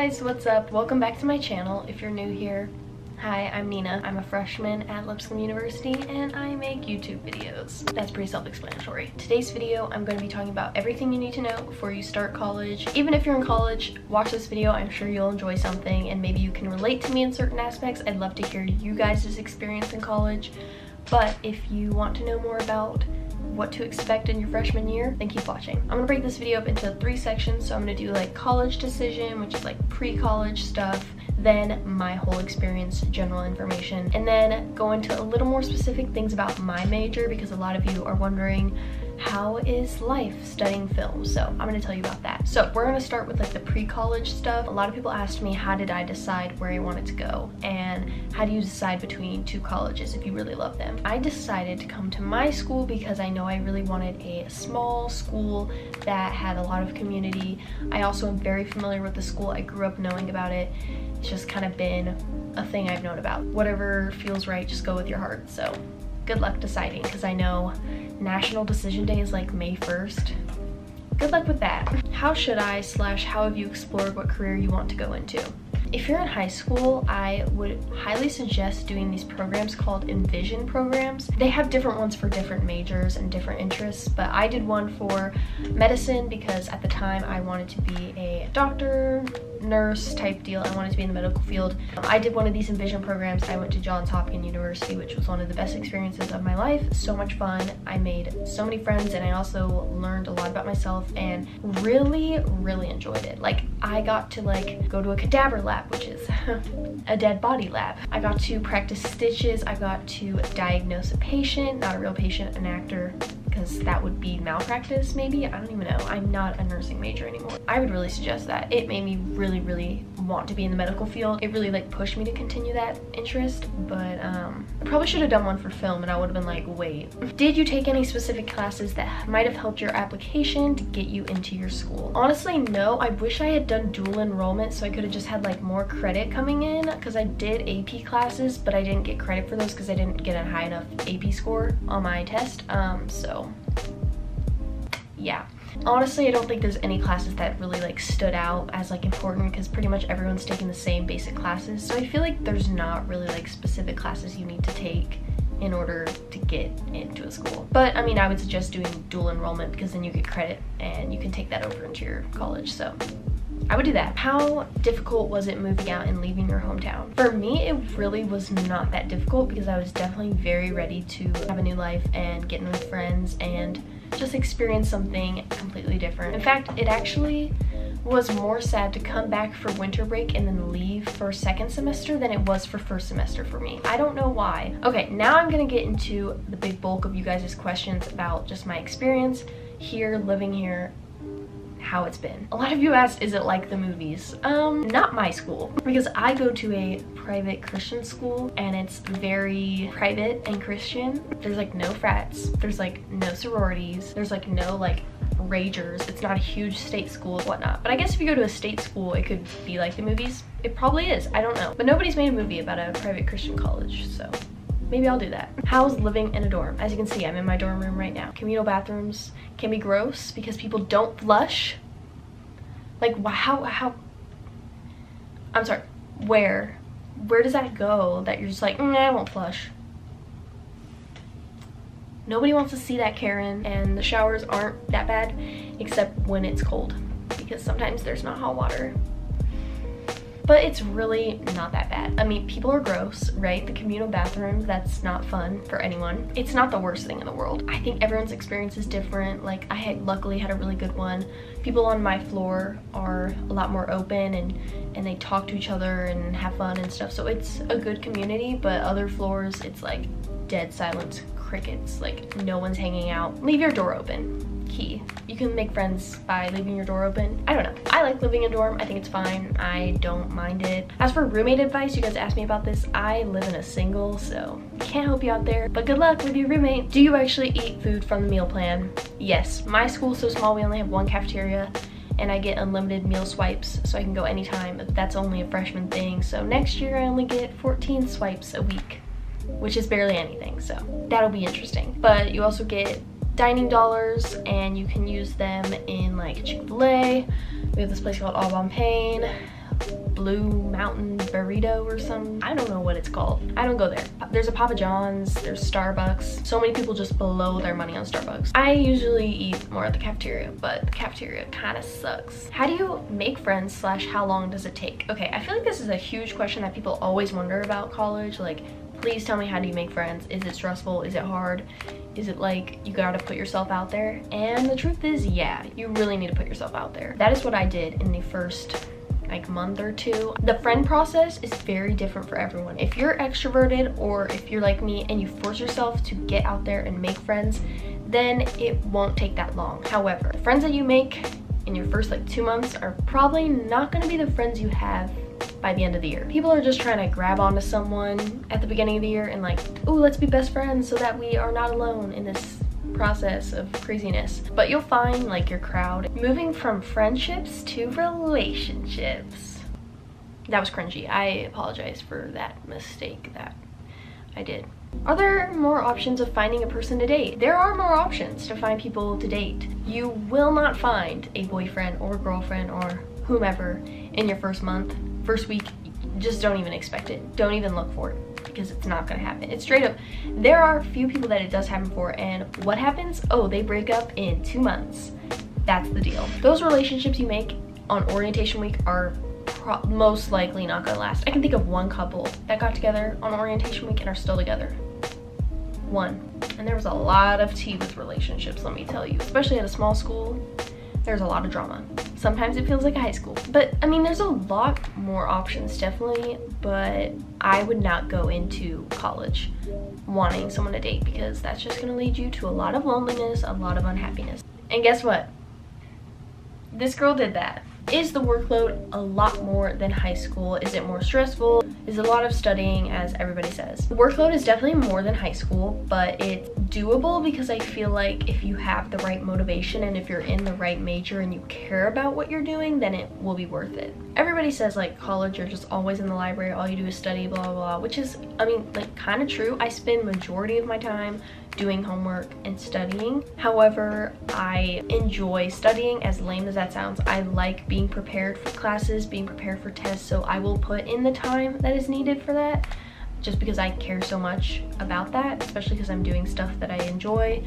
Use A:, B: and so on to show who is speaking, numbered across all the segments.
A: guys, what's up? Welcome back to my channel. If you're new here, hi, I'm Nina. I'm a freshman at Lipscomb University and I make YouTube videos. That's pretty self-explanatory. Today's video, I'm going to be talking about everything you need to know before you start college. Even if you're in college, watch this video. I'm sure you'll enjoy something and maybe you can relate to me in certain aspects. I'd love to hear you guys' experience in college. But if you want to know more about what to expect in your freshman year, then keep watching. I'm gonna break this video up into 3 sections. So I'm gonna do like college decision, which is like pre-college stuff, then my whole experience, general information, and then go into a little more specific things about my major because a lot of you are wondering, how is life studying film? So I'm gonna tell you about that. So we're gonna start with like the pre-college stuff. A lot of people asked me, how did I decide where I wanted to go? And how do you decide between 2 colleges if you really love them? I decided to come to my school because I know I really wanted a small school that had a lot of community. I also am very familiar with the school. I grew up knowing about it. It's just kind of been a thing I've known about. Whatever feels right, just go with your heart. So good luck deciding, because I know National Decision Day is like May 1st. Good luck with that. How should I / how have you explored what career you want to go into? If you're in high school, I would highly suggest doing these programs called Envision programs. They have different ones for different majors and different interests, but I did one for medicine because at the time I wanted to be a doctor, nurse type deal. I wanted to be in the medical field. I did one of these Envision programs. I went to Johns Hopkins University, which was one of the best experiences of my life. So much fun. I made so many friends and I also learned a lot about myself and really enjoyed it. Like, I got to like go to a cadaver lab, which is a dead body lab. I got to practice stitches. I got to diagnose a patient, not a real patient, an actor, because that would be malpractice maybe. I don't even know. I'm not a nursing major anymore. I would really suggest that. It made me really want to be in the medical field. It really like pushed me to continue that interest, but I probably should have done one for film and I would have been like, wait. Did you take any specific classes that might have helped your application to get you into your school? Honestly, no. I wish I had done dual enrollment so I could have just had like more credit coming in, because I did AP classes, but I didn't get credit for those because I didn't get a high enough AP score on my test. So yeah. Honestly, I don't think there's any classes that really like stood out as like important because pretty much everyone's taking the same basic classes. So I feel like there's not really like specific classes you need to take in order to get into a school. But I mean, I would suggest doing dual enrollment because then you get credit and you can take that over into your college. So I would do that. How difficult was it moving out and leaving your hometown? For me, it really was not that difficult because I was definitely very ready to have a new life and get new friends and just experience something completely different. In fact, it actually was more sad to come back for winter break and then leave for second semester than it was for first semester for me. I don't know why. Okay, now I'm gonna get into the big bulk of you guys' questions about just my experience here, living here, how it's been. A lot of you asked, is it like the movies? Not my school, because I go to a private Christian school and it's very private and Christian. There's like no frats, there's like no sororities, there's like no like ragers. It's not a huge state school, whatnot. But I guess if you go to a state school, it could be like the movies. It probably is, I don't know. But nobody's made a movie about a private Christian college, so maybe I'll do that. How's living in a dorm? As you can see, I'm in my dorm room right now. Communal bathrooms can be gross because people don't flush. Like, how, I'm sorry, where does that go that you're just like, I won't flush? Nobody wants to see that, Karen. And the showers aren't that bad, except when it's cold, because sometimes there's not hot water. But it's really not that bad. I mean, people are gross, right? The communal bathrooms, that's not fun for anyone. It's not the worst thing in the world. I think everyone's experience is different. Like, I had luckily had a really good one. People on my floor are a lot more open and they talk to each other and have fun and stuff. So it's a good community, but other floors, it's like dead silence, crickets, like no one's hanging out. Leave your door open. Key. You can make friends by leaving your door open. I don't know. I like living in a dorm. I think it's fine. I don't mind it. As for roommate advice, you guys asked me about this. I live in a single, so can't help you out there, but good luck with your roommate. Do you actually eat food from the meal plan? Yes. My school's so small, we only have 1 cafeteria and I get unlimited meal swipes, so I can go anytime, but that's only a freshman thing. So next year I only get 14 swipes a week, which is barely anything, so that'll be interesting. But you also get dining dollars and you can use them in like Chick-fil-A. We have this place called Au Bon Pain. Blue Mountain Burrito or something. I don't know what it's called. I don't go there. There's a Papa John's, there's Starbucks. So many people just blow their money on Starbucks. I usually eat more at the cafeteria, but the cafeteria kind of sucks. How do you make friends slash how long does it take? Okay, I feel like this is a huge question that people always wonder about college. Like, please tell me, how do you make friends? Is it stressful? Is it hard? Is it like you gotta put yourself out there? And the truth is, yeah, you really need to put yourself out there. That is what I did in the first like month or two. The friend process is very different for everyone. If you're extroverted or if you're like me and you force yourself to get out there and make friends, then it won't take that long. However, the friends that you make in your first like 2 months are probably not gonna be the friends you have by the end of the year. People are just trying to grab onto someone at the beginning of the year and like, oh, let's be best friends so that we are not alone in this process of craziness. But you'll find like your crowd. Moving from friendships to relationships. That was cringy. I apologize for that mistake that I did. Are there more options of finding a person to date? There are more options to find people to date. You will not find a boyfriend or girlfriend or whomever in your first month, first week. Just don't even expect it. Don't even look for it, because it's not gonna happen. It's straight up, there are a few people that it does happen for, and what happens? Oh, they break up in 2 months. That's the deal. Those relationships you make on orientation week are most likely not gonna last. I can think of one couple that got together on orientation week and are still together. One. And there was a lot of tea with relationships, let me tell you. Especially at a small school, there's a lot of drama. Sometimes it feels like a high school. But I mean, there's a lot more options, definitely, but I would not go into college wanting someone to date, because that's just gonna lead you to a lot of loneliness, a lot of unhappiness. And guess what? This girl did that. Is the workload a lot more than high school? Is it more stressful? Is it a lot of studying, as everybody says? The workload is definitely more than high school, but it's doable because I feel like if you have the right motivation and if you're in the right major and you care about what you're doing, then it will be worth it. Everybody says like college, you're just always in the library, all you do is study, blah, blah, blah, which is, I mean, like kind of true. I spend majority of my time doing homework and studying. However, I enjoy studying, as lame as that sounds. I like being prepared for classes, being prepared for tests, so I will put in the time that is needed for that, just because I care so much about that, especially because I'm doing stuff that I enjoy.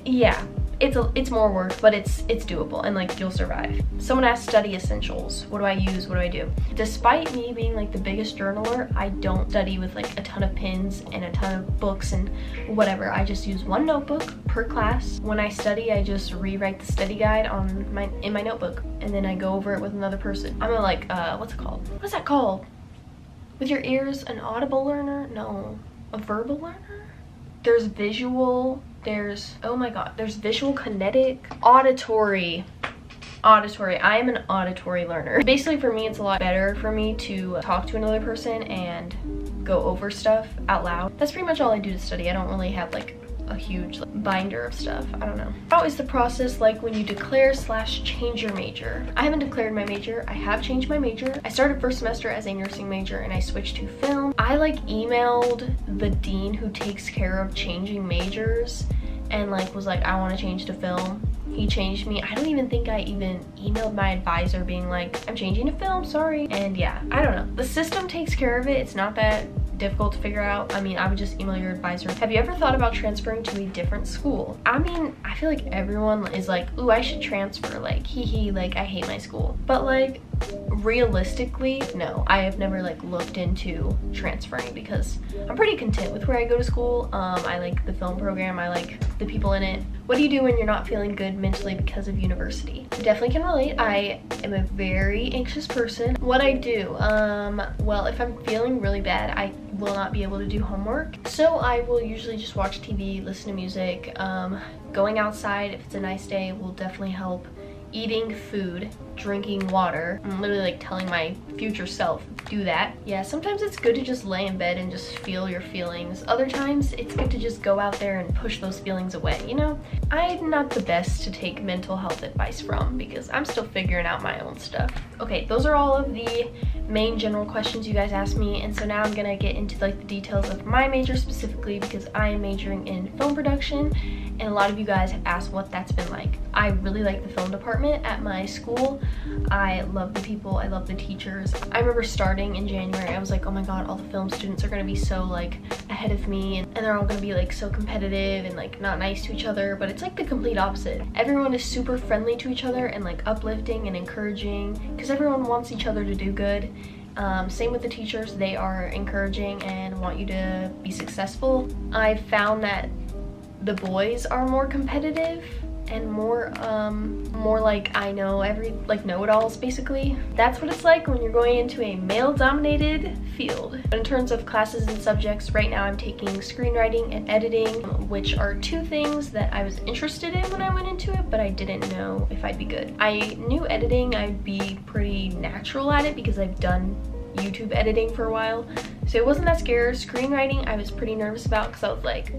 A: Yeah, it's more work, but it's doable, and like you'll survive. Someone asked study essentials. What do I use? What do I do? Despite me being like the biggest journaler, I don't study with like a ton of pens and a ton of books and whatever. I just use one notebook per class. When I study, I just rewrite the study guide in my notebook, and then I go over it with another person. I'm a like what's it called? What's that called? With your ears, an audible learner? No, a verbal learner? There's visual, there's, oh my god, there's visual, kinetic, auditory. I am an auditory learner. Basically for me, it's a lot better for me to talk to another person and go over stuff out loud. That's pretty much all I do to study. I don't really have like a huge binder of stuff. I don't know. How is the process like when you declare slash change your major? I haven't declared my major. I have changed my major. I started first semester as a nursing major and I switched to film. I like emailed the dean who takes care of changing majors and like was like, I want to change to film. He changed me. I don't even think I even emailed my advisor being like, I'm changing to film, sorry. And yeah, I don't know. The system takes care of it. It's not that difficult to figure out. I mean, I would just email your advisor. Have you ever thought about transferring to a different school? I mean, I feel like everyone is like, ooh, I should transfer, like, hee hee, like, I hate my school. But like, realistically, no, I have never like looked into transferring because I'm pretty content with where I go to school. I like the film program, I like the people in it. What do you do when you're not feeling good mentally because of university? Definitely can relate. I am a very anxious person. What I do, well, if I'm feeling really bad, I will not be able to do homework. So I will usually just watch TV, listen to music. Going outside, if it's a nice day, will definitely help. Eating food, drinking water. I'm literally like telling my future self, do that. Yeah, sometimes it's good to just lay in bed and just feel your feelings. Other times it's good to just go out there and push those feelings away, you know? I'm not the best to take mental health advice from because I'm still figuring out my own stuff. Okay, those are all of the main general questions you guys asked me, and so now I'm gonna get into like the details of my major specifically because I am majoring in film production, and a lot of you guys have asked what that's been like. I really like the film department at my school. I love the people, I love the teachers. I remember starting in January, I was like, oh my god, all the film students are gonna be so like ahead of me, and they're all gonna be like so competitive and like not nice to each other. But it's like the complete opposite. Everyone is super friendly to each other and like uplifting and encouraging, because everyone wants each other to do good. Same with the teachers, they are encouraging and want you to be successful. I found that the boys are more competitive and more like I know know-it-alls basically. That's what it's like when you're going into a male-dominated field. In terms of classes and subjects, right now I'm taking screenwriting and editing, which are two things that I was interested in when I went into it, but I didn't know if I'd be good. I knew editing I'd be pretty natural at it because I've done YouTube editing for a while, so it wasn't that scared. Screenwriting I was pretty nervous about because I was like,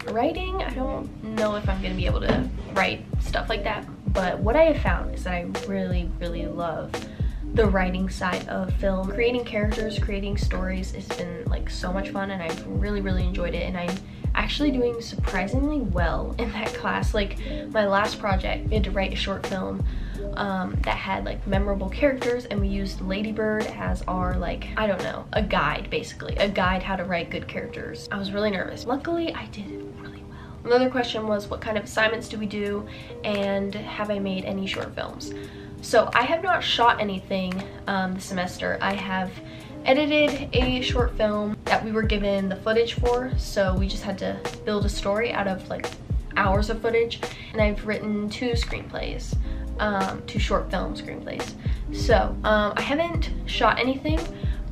A: writing, I don't know if I'm gonna be able to write stuff like that. But what I have found is that I really love the writing side of film. Creating characters, creating stories has been like so much fun, and I've really enjoyed it, and I'm actually doing surprisingly well in that class. Like my last project, we had to write a short film that had like memorable characters, and we used Ladybird as our, like, I don't know, a guide, basically a guide how to write good characters. I was really nervous. Luckily I did really well. Another question was, what kind of assignments do we do, and have I made any short films? So I have not shot anything this semester. I have edited a short film that we were given the footage for, so we just had to build a story out of like hours of footage, and I've written two screenplays, two short film screenplays. So I haven't shot anything,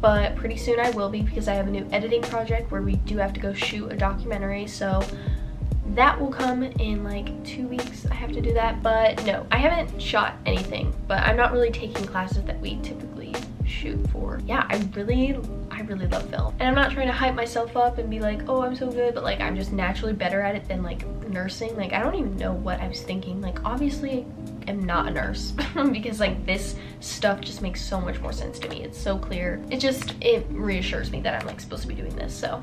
A: but pretty soon I will be, because I have a new editing project where we do have to go shoot a documentary, so that will come in like 2 weeks. I have to do that. But no, I haven't shot anything, but I'm not really taking classes that we typically shoot for. Yeah, I really love film, and I'm not trying to hype myself up and be like, oh, I'm so good, but like I'm just naturally better at it than like nursing. Like I don't even know what I was thinking. Like obviously I'm not a nurse because like this stuff just makes so much more sense to me. It's so clear. It reassures me that I'm like supposed to be doing this. So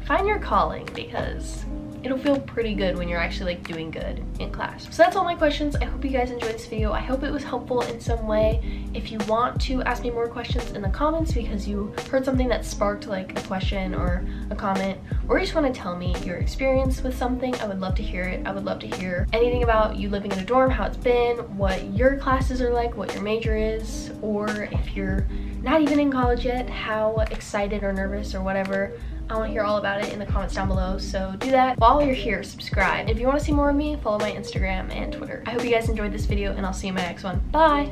A: find your calling, because it'll feel pretty good when you're actually like doing good in class. So that's all my questions. I hope you guys enjoyed this video. I hope it was helpful in some way. If you want to ask me more questions in the comments because you heard something that sparked like a question or a comment, or you just want to tell me your experience with something, I would love to hear it. I would love to hear anything about you living in a dorm, how it's been, what your classes are like, what your major is, or if you're not even in college yet, how excited or nervous or whatever. I want to hear all about it in the comments down below, so do that. While you're here, subscribe. If you want to see more of me, follow my Instagram and Twitter. I hope you guys enjoyed this video, and I'll see you in my next one. Bye!